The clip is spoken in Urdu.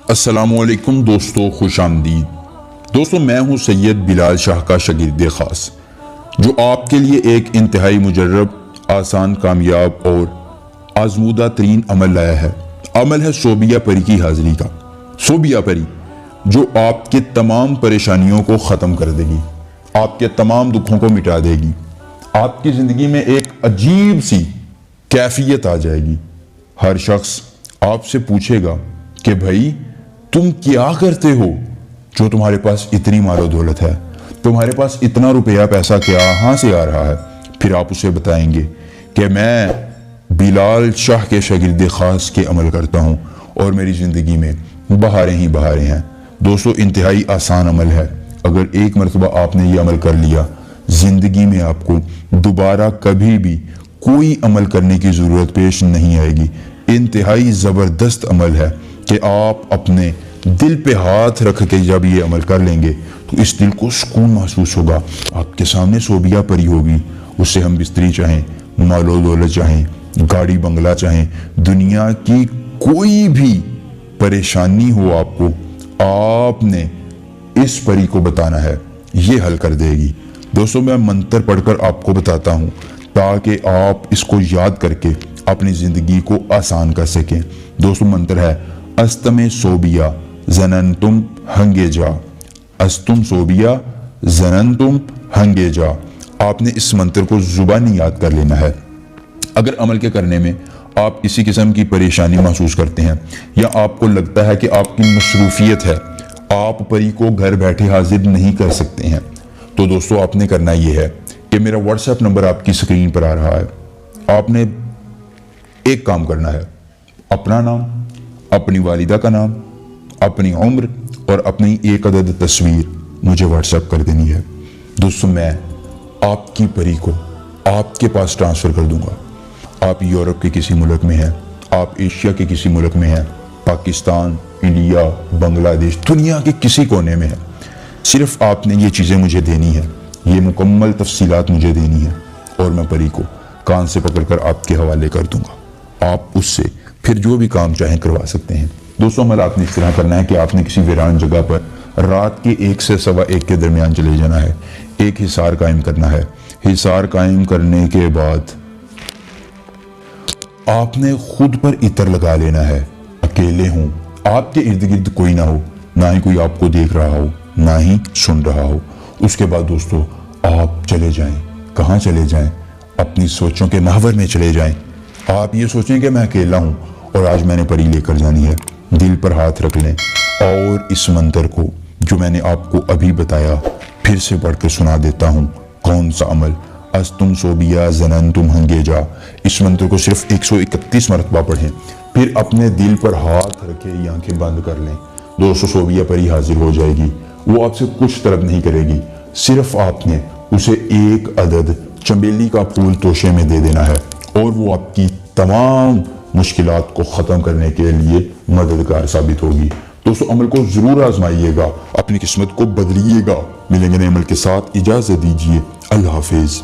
السلام علیکم دوستو، خوش آمدید۔ دوستو میں ہوں سید بلال شاہ کا شاگرد خاص، جو آپ کے لیے ایک انتہائی مجرب، آسان، کامیاب اور آزمودہ ترین عمل لایا ہے۔ عمل ہے صوبیہ پری کی حاضری کا۔ صوبیہ پری جو آپ کے تمام پریشانیوں کو ختم کر دے گی، آپ کے تمام دکھوں کو مٹا دے گی، آپ کی زندگی میں ایک عجیب سی کیفیت آ جائے گی۔ ہر شخص آپ سے پوچھے گا کہ بھائی تم کیا کرتے ہو جو تمہارے پاس اتنی مال و دولت ہے، تمہارے پاس اتنا روپیہ پیسہ کہاں سے آ رہا ہے؟ پھر آپ اسے بتائیں گے کہ میں بلال شاہ کے شاگرد خاص کے عمل کرتا ہوں اور میری زندگی میں بہاریں ہی بہاریں ہیں۔ دوستو انتہائی آسان عمل ہے۔ اگر ایک مرتبہ آپ نے یہ عمل کر لیا، زندگی میں آپ کو دوبارہ کبھی بھی کوئی عمل کرنے کی ضرورت پیش نہیں آئے گی۔ انتہائی زبردست عمل ہے کہ آپ اپنے دل پہ ہاتھ رکھ کے جب یہ عمل کر لیں گے تو اس دل کو سکون محسوس ہوگا۔ آپ کے سامنے صوبیہ پری ہوگی، اس سے ہم بستری چاہیں، مال و دولت چاہیں، گاڑی بنگلہ چاہیں، دنیا کی کوئی بھی پریشانی ہو آپ کو، آپ نے اس پری کو بتانا ہے، یہ حل کر دے گی۔ دوستو میں منتر پڑھ کر آپ کو بتاتا ہوں تاکہ آپ اس کو یاد کر کے اپنی زندگی کو آسان کر سکیں۔ دوستو منتر ہے استم صوبیہ زننتم ہنگے جا، استم صوبیہ زننتم ہنگے جا۔ آپ نے اس منتر کو زبانی یاد کر لینا ہے۔ اگر عمل کے کرنے میں آپ کسی قسم کی پریشانی محسوس کرتے ہیں یا آپ کو لگتا ہے کہ آپ کی مصروفیت ہے، آپ پری کو گھر بیٹھے حاضر نہیں کر سکتے ہیں، تو دوستو آپ نے کرنا یہ ہے کہ میرا واٹس ایپ نمبر آپ کی سکرین پر آ رہا ہے۔ آپ نے ایک کام کرنا ہے، اپنا نام، اپنی والدہ کا نام، اپنی عمر اور اپنی ایک عدد تصویر مجھے واٹس ایپ کر دینی ہے۔ دوستو میں آپ کی پری کو آپ کے پاس ٹرانسفر کر دوں گا۔ آپ یورپ کے کسی ملک میں ہیں، آپ ایشیا کے کسی ملک میں ہیں، پاکستان، انڈیا، بنگلہ دیش، دنیا کے کسی کونے میں ہیں، صرف آپ نے یہ چیزیں مجھے دینی ہیں، یہ مکمل تفصیلات مجھے دینی ہیں اور میں پری کو کان سے پکڑ کر آپ کے حوالے کر دوں گا۔ آپ اس سے پھر جو بھی کام چاہیں کروا سکتے ہیں۔ دوستو عمل آپ نے اس طرح کرنا ہے کہ آپ نے کسی ویران جگہ پر رات کے 1 سے 1:15 کے درمیان چلے جانا ہے، ایک حصار قائم کرنا ہے۔ حصار قائم کرنے کے بعد آپ نے خود پر عطر لگا لینا ہے، اکیلے ہوں، آپ کے ارد گرد کوئی نہ ہو، نہ ہی کوئی آپ کو دیکھ رہا ہو، نہ ہی سن رہا ہو۔ اس کے بعد دوستو آپ چلے جائیں۔ کہاں چلے جائیں؟ اپنی سوچوں کے محور میں چلے جائیں۔ آپ یہ سوچیں کہ میں اکیلا ہوں اور آج میں نے پری لے کر جانی ہے۔ دل پر ہاتھ رکھ لیں اور اس منتر کو جو میں نے آپ کو ابھی بتایا پھر سے پڑھ کر سنا دیتا ہوں۔ کون سا عمل؟ استم صوبیہ زننتم ہنگے جا۔ اس منتر کو صرف 131 مرتبہ پڑھیں، پھر اپنے دل پر ہاتھ رکھے آنکھیں بند کر لیں۔ دوستو صوبیہ پری حاضر ہو جائے گی۔ وہ آپ سے کچھ طلب نہیں کرے گی، صرف آپ نے اسے ایک عدد چمیلی کا پھول توشے میں دے دینا ہے اور وہ آپ کی تمام مشکلات کو ختم کرنے کے لیے مددگار ثابت ہوگی۔ دوستو عمل کو ضرور آزمائیے گا، اپنی قسمت کو بدلیے گا۔ ملیں گے نئے عمل کے ساتھ، اجازت دیجیے، اللہ حافظ۔